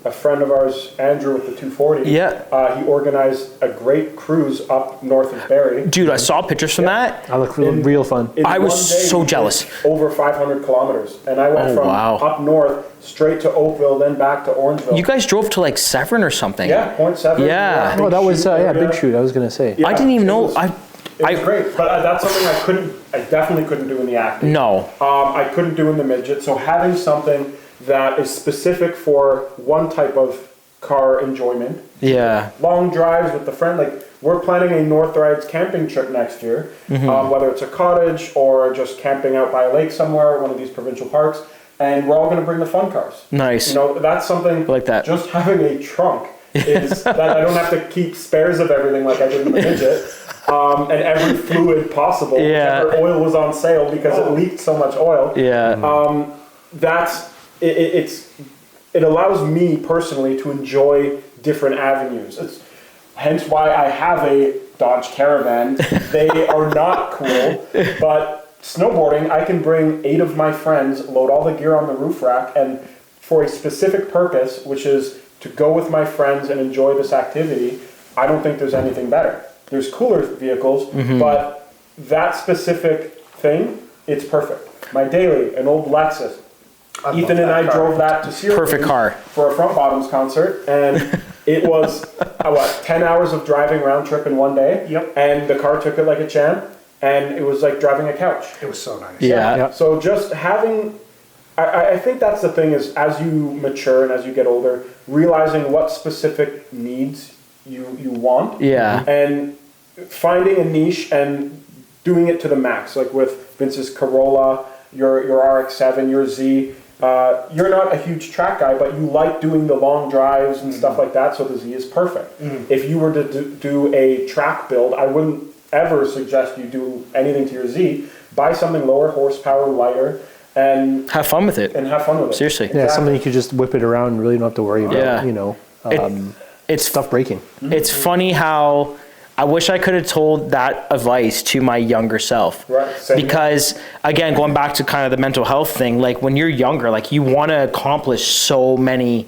a friend of ours, Andrew with the 240, he organized a great cruise up north of Barrie. Dude, I saw pictures from that. I look real fun. In I was one day, so we jealous. did over 500 kilometers, and I went from up north straight to Oakville, then back to Orangeville. You guys drove to like Severn or something. Yeah, Point 7. Yeah. Oh, that was Big Shoot. I was gonna say. Yeah, I didn't even know. It was great, but that's something I definitely couldn't do in the active. No. I couldn't do in the midget. So having something that is specific for one type of car enjoyment. Yeah. Long drives with the friend. Like we're planning a North Rides camping trip next year, whether it's a cottage or just camping out by a lake somewhere, one of these provincial parks, and we're all going to bring the fun cars. Nice. You know, that's something like that. Just having a trunk is that I don't have to keep spares of everything like I did in the midget. And every fluid possible. Yeah. Whichever oil was on sale because it leaked so much oil. Yeah. It allows me personally to enjoy different avenues. It's hence why I have a Dodge Caravan. They are not cool, but snowboarding, I can bring 8 of my friends, load all the gear on the roof rack, and for a specific purpose, which is to go with my friends and enjoy this activity, I don't think there's anything better. There's cooler vehicles, but that specific thing, it's perfect. My daily, an old Lexus. Ethan and I drove that to Syracuse Perfect car. for a Front Bottoms concert, and it was 10 hours of driving round trip in one day. Yep. And the car took it like a champ, and it was like driving a couch. It was so nice. Yeah. So just having, I think that's the thing is as you mature and as you get older, realizing what specific needs you want. Yeah. And finding a niche and doing it to the max, like with Vince's Corolla, your RX-7, your Z. You're not a huge track guy, but you like doing the long drives and stuff like that, so the Z is perfect. If you were to do a track build, I wouldn't ever suggest you do anything to your Z. Buy something lower horsepower, lighter, and have fun with it. Seriously. Yeah, something you could just whip it around and really don't have to worry about, it's stuff breaking. It's funny how I wish I could have told that advice to my younger self. Right. Because again, going back to kind of the mental health thing, like when you're younger, like you want to accomplish so many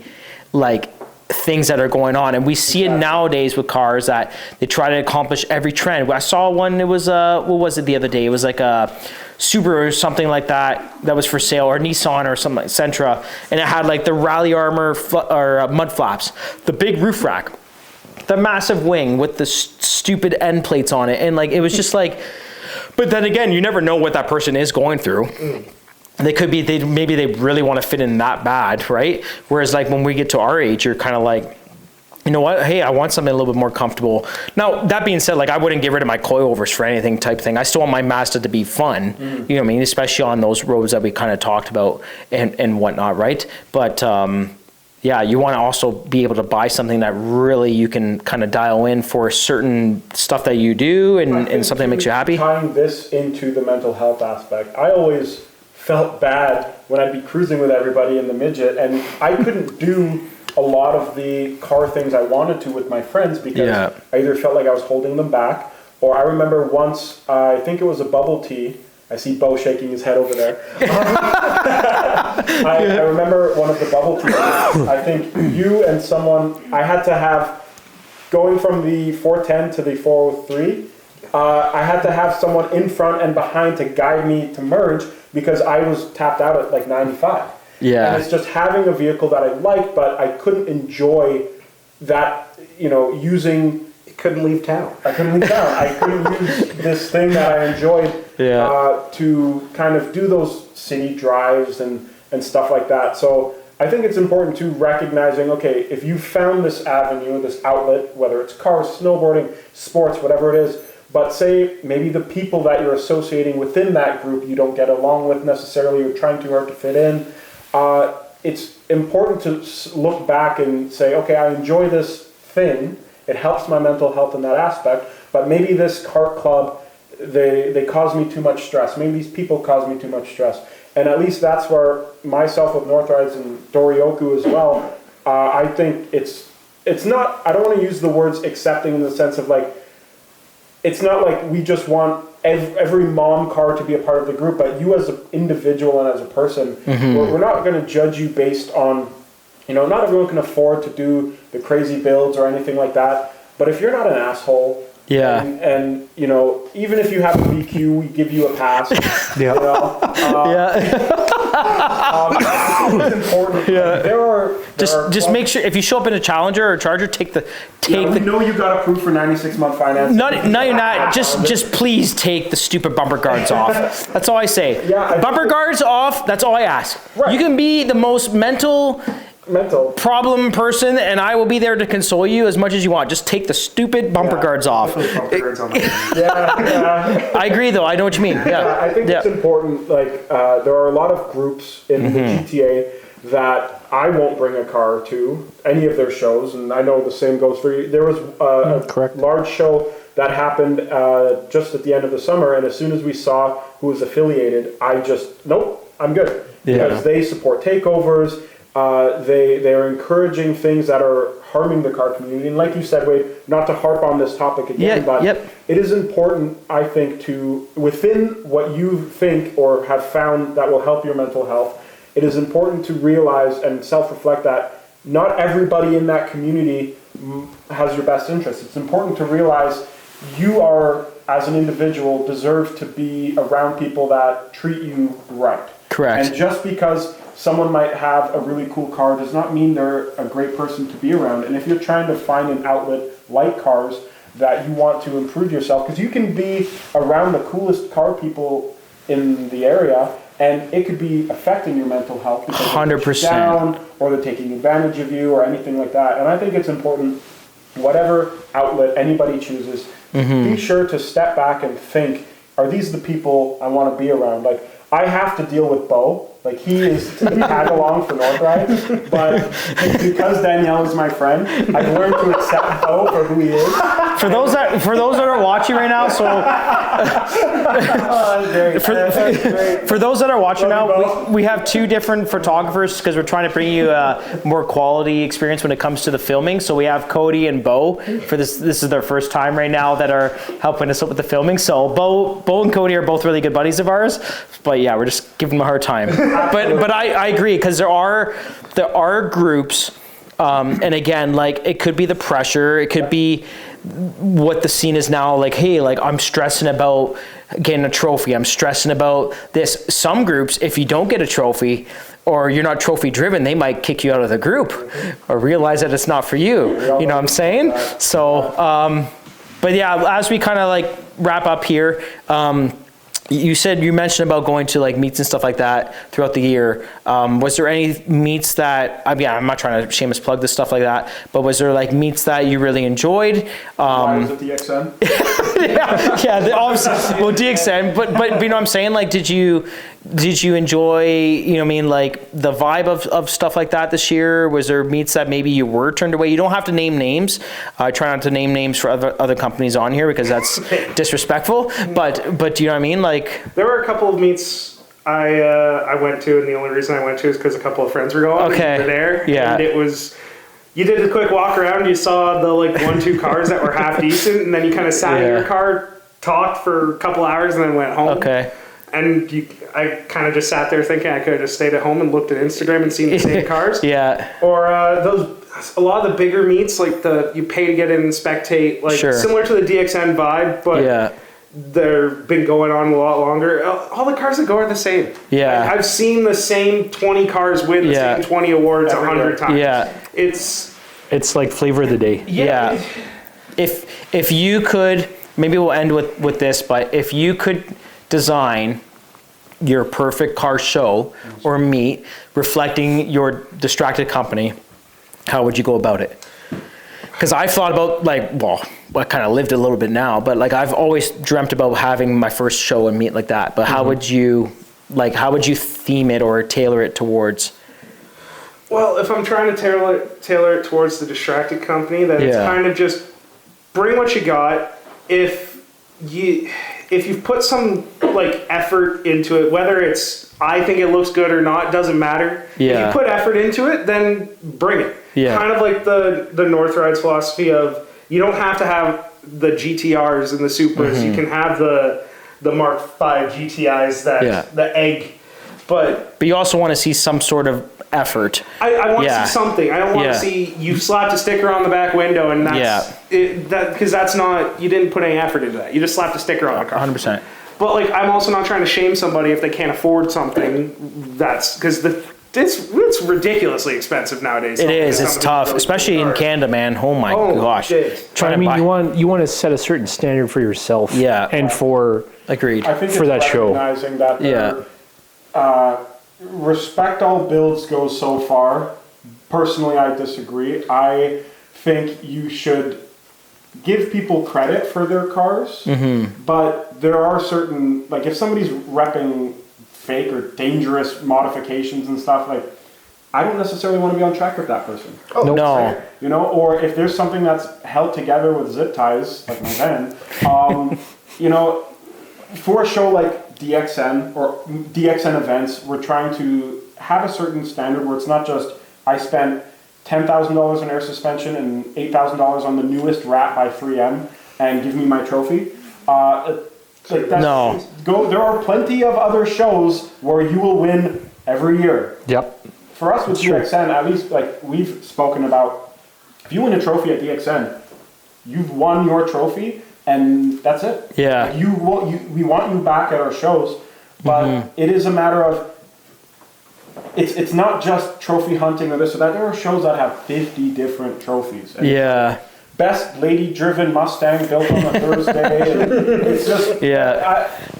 like things that are going on. And we see it nowadays with cars that they try to accomplish every trend. I saw one, it was, what was it the other day? It was like a Subaru or something like that was for sale, or Nissan or something like Sentra. And it had like the rally armor or mud flaps, the big roof rack, the massive wing with the stupid end plates on it. And like, it was just like, but then again, you never know what that person is going through. They could be, maybe they really want to fit in that bad, right? Whereas like when we get to our age, you're kind of like, you know what? Hey, I want something a little bit more comfortable. Now, that being said, like I wouldn't get rid of my coilovers for anything type thing. I still want my Mazda to be fun, you know what I mean? Especially on those roads that we kind of talked about and whatnot, right? But yeah, you want to also be able to buy something that really you can kind of dial in for certain stuff that you do and something that makes you happy. Tying this into the mental health aspect, I always felt bad when I'd be cruising with everybody in the midget, and I couldn't do a lot of the car things I wanted to with my friends because I either felt like I was holding them back, or I remember once, I think it was a bubble tea. I see Bo shaking his head over there. I remember one of the bubble teas. I think you and someone, I had to have, going from the 410 to the 403, I had to have someone in front and behind to guide me to merge because I was tapped out at like 95. Yeah. And it's just having a vehicle that I liked, but I couldn't enjoy that, using... Couldn't leave town. I couldn't leave town. I couldn't use this thing that I enjoyed to kind of do those city drives and stuff like that. So I think it's important to recognizing, okay, if you found this avenue, this outlet, whether it's cars, snowboarding, sports, whatever it is, but say maybe the people that you're associating within that group you don't get along with necessarily, you're trying too hard to fit in, it's important to look back and say, okay, I enjoy this thing. It helps my mental health in that aspect, but maybe this kart club, they cause me too much stress. Maybe these people cause me too much stress. And at least that's where myself with North Rides and Doryoku as well, I think it's not, I don't want to use the words accepting in the sense of like, it's not like we just want every mom car to be a part of the group, but you as an individual and as a person, we're not going to judge you based on, not everyone can afford to do the crazy builds or anything like that. But if you're not an asshole, and even if you have a BQ, we give you a pass. It's important. Just make sure if you show up in a Challenger or Charger, we know you got approved for 96-month finance. No, you're not. Just please take the stupid bumper guards off. That's all I say. Bumper guards off. That's all I ask. Right. You can be the most mental problem person, and I will be there to console you as much as you want. Just take the stupid bumper guards off. I agree, though. I know what you mean. I think it's important. Like there are a lot of groups in the GTA that I won't bring a car to any of their shows, and I know the same goes for you. There was a large show that happened just at the end of the summer, and as soon as we saw who was affiliated, I just I'm good because they support takeovers. They are encouraging things that are harming the car community. And like you said, Wade, not to harp on this topic again, but it is important, I think, to, within what you think or have found that will help your mental health, it is important to realize and self-reflect that not everybody in that community has your best interest. It's important to realize you are, as an individual, deserve to be around people that treat you right. Correct. And just because someone might have a really cool car does not mean they're a great person to be around. And if you're trying to find an outlet like cars that you want to improve yourself, because you can be around the coolest car people in the area and it could be affecting your mental health because 100%. They're down or they're taking advantage of you or anything like that. And I think it's important, whatever outlet anybody chooses, be sure to step back and think, are these the people I want to be around? Like, I have to deal with Bo. Like, he is to tag along for North Rides, but because Danielle is my friend, I've learned to accept Bo for who he is. For those that are watching right now, for those that are watching now, we have two different photographers because we're trying to bring you a more quality experience when it comes to the filming. So we have Cody and Bo for this. This is their first time right now that are helping us out with the filming. So Bo and Cody are both really good buddies of ours, but yeah, we're just giving them a hard time. But I agree because there are groups, and again, like it could be the pressure, it could be what the scene is now. Like, hey, like I'm stressing about getting a trophy. I'm stressing about this. Some groups, if you don't get a trophy or you're not trophy driven, they might kick you out of the group or realize that it's not for you. You know what I'm saying? So, but yeah, as we kind of like wrap up here. You mentioned about going to like meets and stuff like that throughout the year. Was there any meets that, I'm not trying to shameless plug this stuff like that, but was there like meets that you really enjoyed? Why was it DXN? Obviously, well, DXN, but you know what I'm saying? Like, did you enjoy, like the vibe of stuff like that this year? Was there meets that maybe you were turned away? You don't have to name names. I try not to name names for other companies on here because that's disrespectful. But do you know what I mean? Like, there were a couple of meets I went to, and the only reason I went to is because a couple of friends were going. Okay. And we were there. Yeah. And it was, you did a quick walk around, you saw the like 1-2 cars that were half decent, and then you kind of sat in your car, talked for a couple hours, and then went home. Okay. And I kind of just sat there thinking I could have just stayed at home and looked at Instagram and seen the same cars. Yeah. Or a lot of the bigger meets, like you pay to get in and spectate, like similar to the DXN vibe, but they've been going on a lot longer. All the cars that go are the same. Yeah. I've seen the same 20 cars win the same 20 awards 100 times. Yeah. It's like flavor of the day. Yeah. If you could, maybe we'll end with this, but if you could design your perfect car show or meet reflecting your distracted company, how would you go about it? Because I thought about I kind of lived a little bit now, but like I've always dreamt about having my first show and meet like that. But how would you theme it or tailor it towards? Well, if I'm trying to tailor it towards the distracted company, then it's kind of just bring what you got. If you've put some like effort into it, whether it's I think it looks good or not, doesn't matter. Yeah. If you put effort into it, then bring it. Yeah. Kind of like the North Rides philosophy of you don't have to have the GTRs and the Supras. You can have the Mark V GTIs, the egg. But you also want to see some sort of effort. I want to see something. I don't want to see you slapped a sticker on the back window and that's because that's not, you didn't put any effort into that. You just slapped a sticker on the car. 100%. But like I'm also not trying to shame somebody if they can't afford something. That's because it's ridiculously expensive nowadays. It is. It's tough, especially in Canada, man. Oh my gosh. You want to set a certain standard for yourself. Yeah. And for agreed. I think for that show. Recognizing that respect all builds goes so far. Personally, I disagree. I think you should give people credit for their cars, but there are certain, like if somebody's repping fake or dangerous modifications and stuff, like I don't necessarily want to be on track with that person. No. You know, or if there's something that's held together with zip ties, like my van, you know, for a show like DXN or DXN events, we're trying to have a certain standard where it's not just I spent $10,000 in air suspension and $8,000 on the newest wrap by 3M and give me my trophy. There are plenty of other shows where you will win every year. Yep. For us with DXN, at least like we've spoken about, if you win a trophy at DXN, you've won your trophy and that's it. Yeah. Like we want you back at our shows, but it is a matter of it's not just trophy hunting or this or that. There are shows that have 50 different trophies. And best lady-driven Mustang built on a Thursday. It's just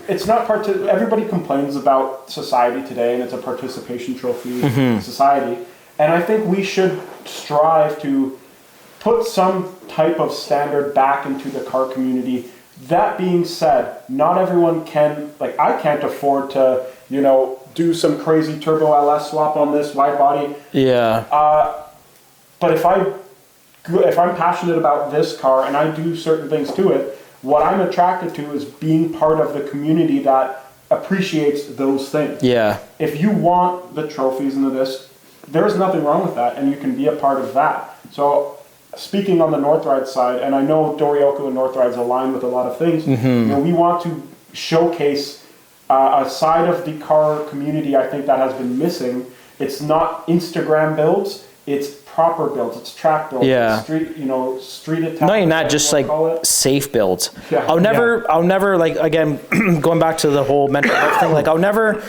it's not everybody complains about society today, and it's a participation trophy in society. And I think we should strive to put some type of standard back into the car community. That being said, not everyone can, like I can't afford to, you know, do some crazy turbo LS swap on this wide body. Yeah. But if I'm passionate about this car and I do certain things to it, what I'm attracted to is being part of the community that appreciates those things. Yeah. If you want the trophies and this, there's nothing wrong with that, and you can be a part of that. So speaking on the North Ride side, and I know Doryoku and North Rides align with a lot of things, you know, we want to showcase a side of the car community I think that has been missing. It's not Instagram builds, it's proper builds, it's track builds, it's street attack. No, not just like safe builds. Yeah. I'll never like, again, going back to the whole mental health thing, like I'll never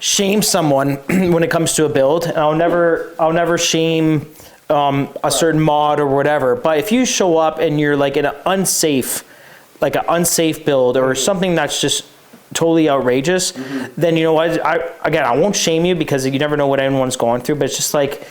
shame someone when it comes to a build, and I'll never shame a certain mod or whatever. But if you show up and you're like in an unsafe build or something that's just totally outrageous, then you know what? I won't shame you because you never know what anyone's going through. But it's just like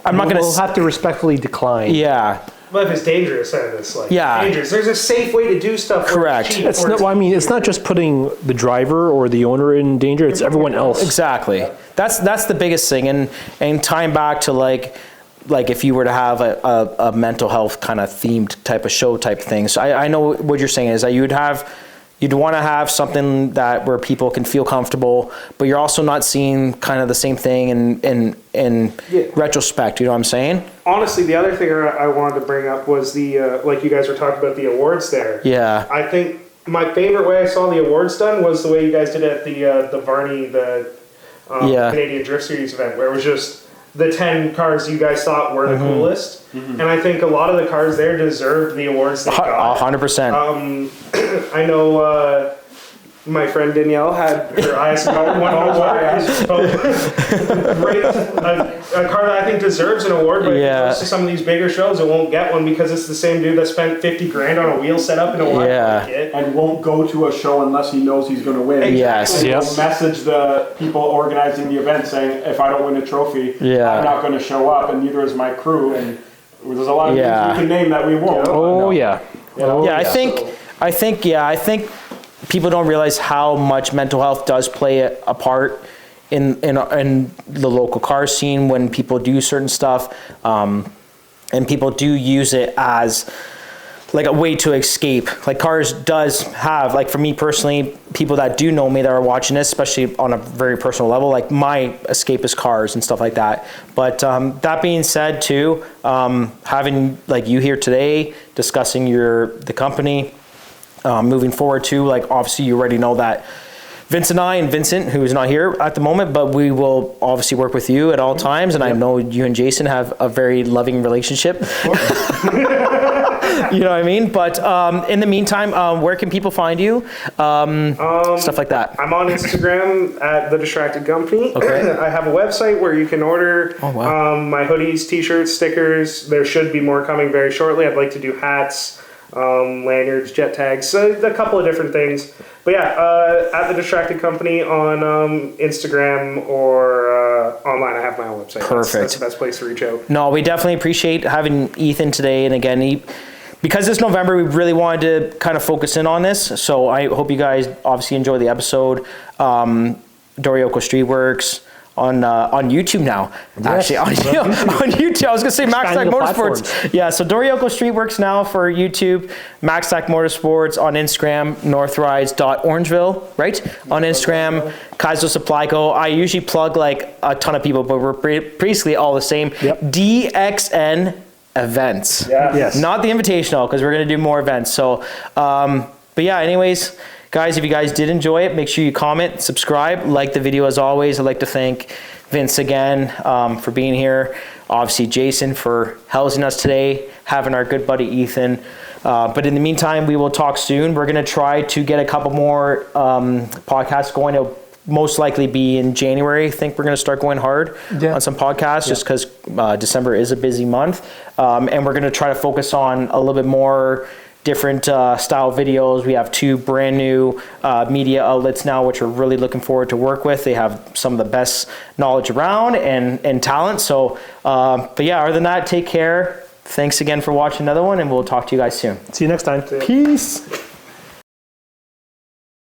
we'll have to respectfully decline. Yeah. But if it's dangerous, then it's like dangerous. There's a safe way to do stuff. Correct. It's not just putting the driver or the owner in danger. It's everyone else. Exactly. That's the biggest thing. And tying back to like if you were to have a mental health kind of themed type of show type thing. So I know what you're saying is that you would have, you'd want to have something that where people can feel comfortable, but you're also not seeing kind of the same thing in retrospect. You know what I'm saying? Honestly, the other thing I wanted to bring up was the like you guys were talking about the awards there. Yeah. I think my favorite way I saw the awards done was the way you guys did it at the Varney, the Canadian Drift Series event, where it was just the 10 cars you guys thought were the coolest. And I think a lot of the cars there deserved the awards they got. 100%. I know my friend Danielle had her ISO one award. A car that I think deserves an award, but if it goes to some of these bigger shows, it won't get one because it's the same dude that spent 50 grand on a wheel setup and a wide kit. And won't go to a show unless he knows he's going to win. Yes. And he'll message the people organizing the event saying, if I don't win a trophy, I'm not going to show up, and neither is my crew. And there's a lot of things we can name that we won't. I think people don't realize how much mental health does play a part in the local car scene when people do certain stuff, and people do use it as like a way to escape. Like cars does have, like for me personally, people that do know me that are watching this, especially on a very personal level, like my escape is cars and stuff like that. But that being said too, having like you here today discussing the company, moving forward too, like obviously you already know that Vincent, who's not here at the moment, but we will obviously work with you at all times, and I know you and Jason have a very loving relationship. You know what I mean? But in the meantime, where can people find you? Stuff like that. I'm on Instagram at The Distracted Company. Okay. I have a website where you can order my hoodies, t-shirts, stickers. There should be more coming very shortly. I'd like to do hats, lanyards, jet tags, a couple of different things. But yeah, at The Distracted Company on Instagram or online. I have my own website. Perfect. That's the best place to reach out. No, we definitely appreciate having Ethan today. And again, because it's November, we really wanted to kind of focus in on this. So I hope you guys obviously enjoy the episode. Doryoku Streetworks on YouTube now. Actually, on YouTube. I was going to say MaxTac Motorsports. Yeah, so Doryoku Streetworks now for YouTube. MaxTac Motorsports on Instagram. Northrides.orangeville, right? On Instagram. Kaizo Supply Co. I usually plug like a ton of people, but we're basically all the same. DXN events. Yes. Not the invitational, because we're going to do more events. So, but yeah, anyways, guys, if you guys did enjoy it, make sure you comment, subscribe, like the video as always. I'd like to thank Vince again for being here. Obviously, Jason for housing us today, having our good buddy Ethan. But in the meantime, we will talk soon. We're going to try to get a couple more podcasts going. It'll most likely be in January. I think we're going to start going hard on some podcasts just because December is a busy month. And we're going to try to focus on a little bit more different style videos. We have 2 brand new media outlets now, which we're really looking forward to work with. They have some of the best knowledge around and talent. So, but yeah, other than that, take care. Thanks again for watching another one, and we'll talk to you guys soon. See you next time. Peace.